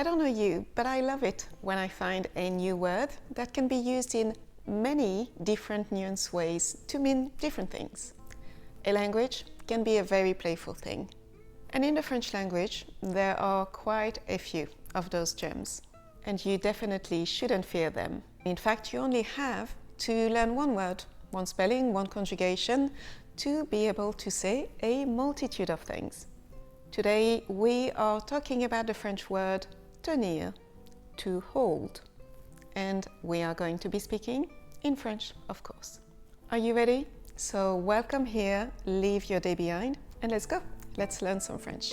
I don't know you, but I love it when I find a new word that can be used in many different nuanced ways to mean different things. A language can be a very playful thing. And in the French language, there are quite a few of those gems. And you definitely shouldn't fear them. In fact, you only have to learn one word, one spelling, one conjugation, to be able to say a multitude of things. Today, we are talking about the French word tenir, to hold. And we are going to be speaking in French, of course. Are you ready? So welcome here, leave your day behind, and let's go. Let's learn some French.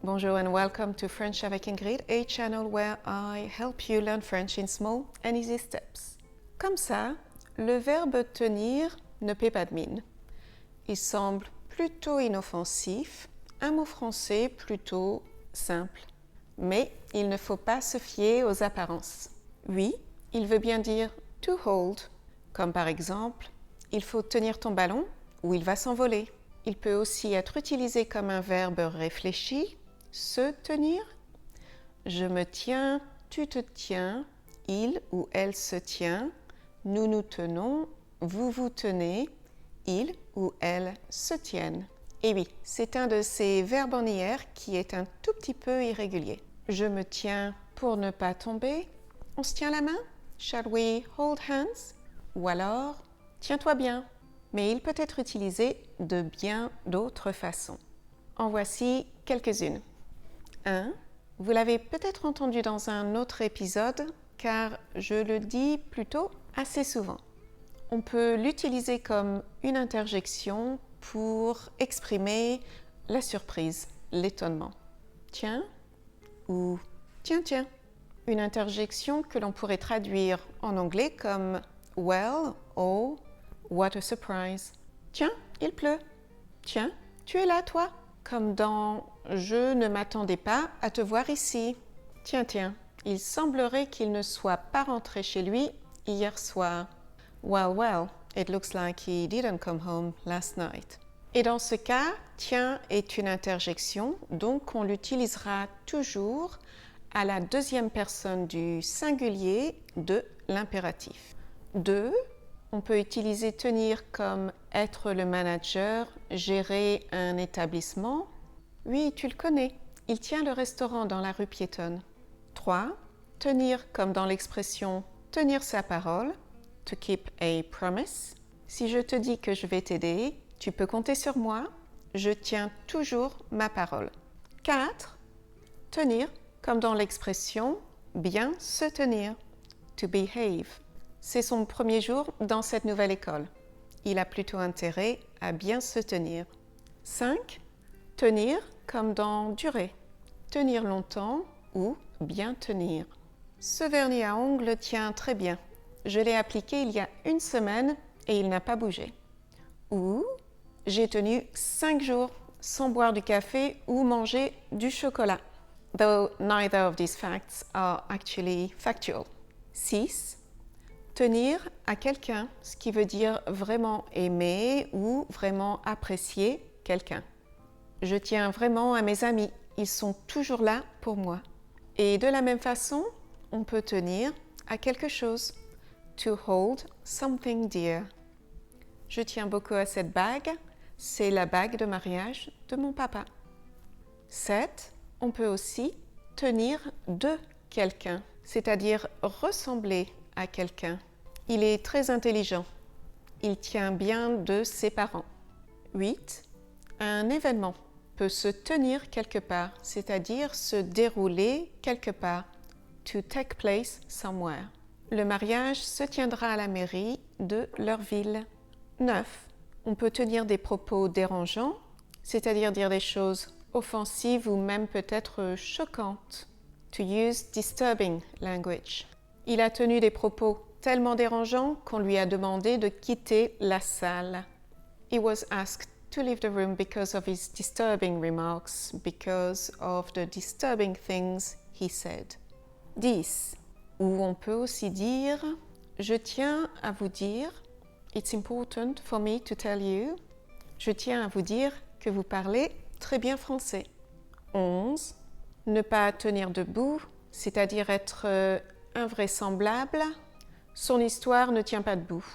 Bonjour and welcome to French avec Ingrid, a channel where I help you learn French in small and easy steps. Comme ça, le verbe tenir ne paie pas de mine. Il semble plutôt inoffensif, un mot français plutôt simple. Mais il ne faut pas se fier aux apparences. Oui, il veut bien dire to hold, comme par exemple, il faut tenir ton ballon ou il va s'envoler. Il peut aussi être utilisé comme un verbe réfléchi, se tenir. Je me tiens, tu te tiens, il ou elle se tient, nous nous tenons, vous vous tenez, il ou elle se tiennent. Et oui, c'est un de ces verbes en IR qui est un tout petit peu irrégulier. Je me tiens pour ne pas tomber. On se tient la main? Shall we hold hands? Ou alors, tiens-toi bien. Mais il peut être utilisé de bien d'autres façons. En voici quelques-unes. 1. Vous l'avez peut-être entendu dans un autre épisode, car je le dis plutôt assez souvent. On peut l'utiliser comme une interjection pour exprimer la surprise, l'étonnement. Tiens ou tiens. Une interjection que l'on pourrait traduire en anglais comme well, oh, what a surprise. Tiens, il pleut. Tiens, tu es là, toi. Comme dans je ne m'attendais pas à te voir ici. Tiens, il semblerait qu'il ne soit pas rentré chez lui hier soir. Well, it looks like he didn't come home last night. Et dans ce cas, tiens est une interjection, donc on l'utilisera toujours à la deuxième personne du singulier de l'impératif. 2. On peut utiliser tenir comme être le manager, gérer un établissement. Oui, tu le connais, il tient le restaurant dans la rue piétonne. 3. Tenir comme dans l'expression tenir sa parole. To keep a promise. Si je te dis que je vais t'aider, tu peux compter sur moi. Je tiens toujours ma parole. 4. Tenir, comme dans l'expression bien se tenir. To behave. C'est son premier jour dans cette nouvelle école. Il a plutôt intérêt à bien se tenir. 5. Tenir, comme dans durer. Tenir longtemps ou bien tenir. Ce vernis à ongles tient très bien. Je l'ai appliqué il y a une semaine et il n'a pas bougé. Ou j'ai tenu 5 jours sans boire du café ou manger du chocolat. Though neither of these facts are actually factual. 6. Tenir à quelqu'un, ce qui veut dire vraiment aimer ou vraiment apprécier quelqu'un. Je tiens vraiment à mes amis, ils sont toujours là pour moi. Et de la même façon, on peut tenir à quelque chose. To hold something dear. Je tiens beaucoup à cette bague. C'est la bague de mariage de mon papa. 7. On peut aussi tenir de quelqu'un, c'est-à-dire ressembler à quelqu'un. Il est très intelligent. Il tient bien de ses parents. 8. Un événement peut se tenir quelque part, c'est-à-dire se dérouler quelque part. To take place somewhere. Le mariage se tiendra à la mairie de leur ville. 9. On peut tenir des propos dérangeants, c'est-à-dire dire des choses offensives ou même peut-être choquantes. To use disturbing language. Il a tenu des propos tellement dérangeants qu'on lui a demandé de quitter la salle. He was asked to leave the room because of his disturbing remarks, because of the disturbing things he said. 10. Ou on peut aussi dire « Je tiens à vous dire » It's important for me to tell you. Je tiens à vous dire que vous parlez très bien français. 11. Ne pas tenir debout, c'est-à-dire être invraisemblable. Son histoire ne tient pas debout.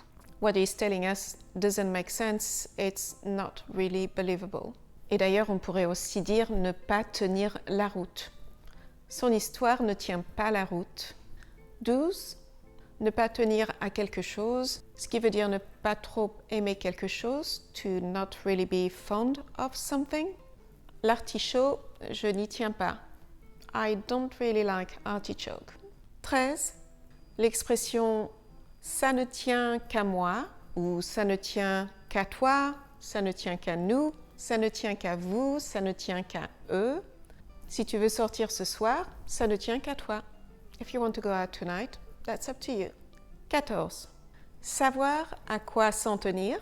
What he's telling us doesn't make sense, it's not really believable. Et d'ailleurs, on pourrait aussi dire ne pas tenir la route. Son histoire ne tient pas la route. 12. Ne pas tenir à quelque chose, ce qui veut dire ne pas trop aimer quelque chose, to not really be fond of something. L'artichaut, je n'y tiens pas. I don't really like artichoke. 13. L'expression ça ne tient qu'à moi ou ça ne tient qu'à toi, ça ne tient qu'à nous, ça ne tient qu'à vous, ça ne tient qu'à eux. Si tu veux sortir ce soir, ça ne tient qu'à toi. If you want to go out tonight, that's up to you. 14. Savoir à quoi s'en tenir,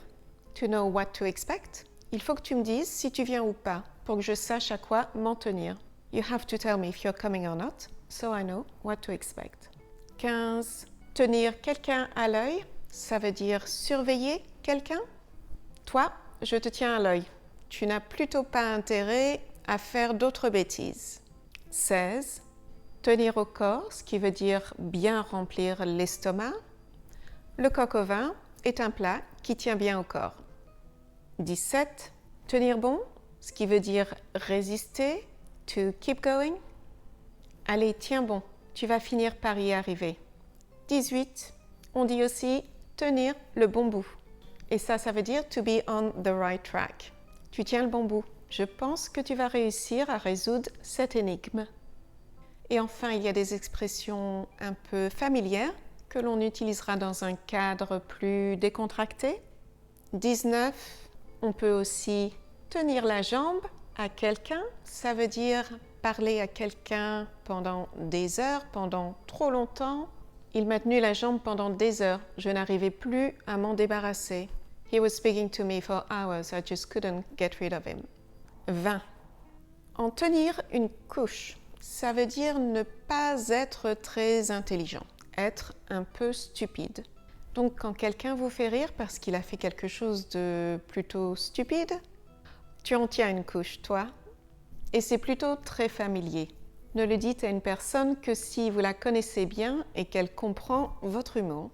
to know what to expect. Il faut que tu me dises si tu viens ou pas, pour que je sache à quoi m'en tenir. You have to tell me if you're coming or not, so I know what to expect. 15. Tenir quelqu'un à l'œil, ça veut dire surveiller quelqu'un. Toi, je te tiens à l'œil. Tu n'as plutôt pas intérêt à faire d'autres bêtises. 16. Tenir au corps, ce qui veut dire bien remplir l'estomac. Le coq au vin est un plat qui tient bien au corps. 17. Tenir bon, ce qui veut dire résister, to keep going. Allez, tiens bon, tu vas finir par y arriver. 18. On dit aussi tenir le bon bout. Et ça veut dire to be on the right track. Tu tiens le bon bout. Je pense que tu vas réussir à résoudre cette énigme. Et enfin, il y a des expressions un peu familières que l'on utilisera dans un cadre plus décontracté. 19. On peut aussi tenir la jambe à quelqu'un. Ça veut dire parler à quelqu'un pendant des heures, pendant trop longtemps. Il m'a tenu la jambe pendant des heures. Je n'arrivais plus à m'en débarrasser. He was speaking to me for hours. I just couldn't get rid of him. 20. En tenir une couche, ça veut dire ne pas être très intelligent, être un peu stupide. Donc quand quelqu'un vous fait rire parce qu'il a fait quelque chose de plutôt stupide, tu en tiens une couche, toi. Et c'est plutôt très familier. Ne le dites à une personne que si vous la connaissez bien et qu'elle comprend votre humour.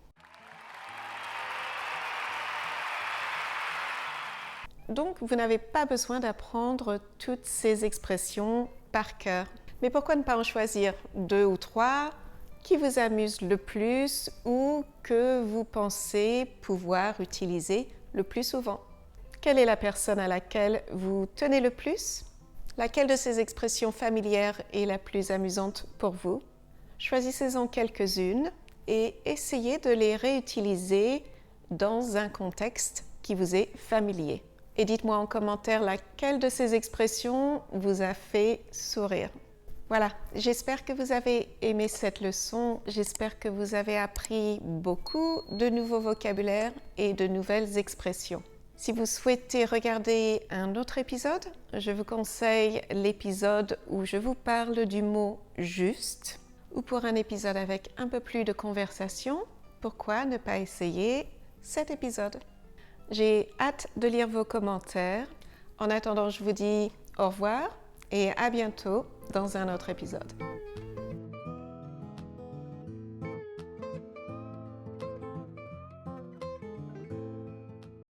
Donc, vous n'avez pas besoin d'apprendre toutes ces expressions par cœur. Mais pourquoi ne pas en choisir 2 ou 3 qui vous amusent le plus ou que vous pensez pouvoir utiliser le plus souvent? Quelle est la personne à laquelle vous tenez le plus? Laquelle de ces expressions familières est la plus amusante pour vous? Choisissez-en quelques-unes et essayez de les réutiliser dans un contexte qui vous est familier. Et dites-moi en commentaire laquelle de ces expressions vous a fait sourire. Voilà, j'espère que vous avez aimé cette leçon, j'espère que vous avez appris beaucoup de nouveaux vocabulaires et de nouvelles expressions. Si vous souhaitez regarder un autre épisode, je vous conseille l'épisode où je vous parle du mot « juste » ou pour un épisode avec un peu plus de conversation, pourquoi ne pas essayer cet épisode? J'ai hâte de lire vos commentaires. En attendant, je vous dis au revoir et à bientôt dans un autre épisode.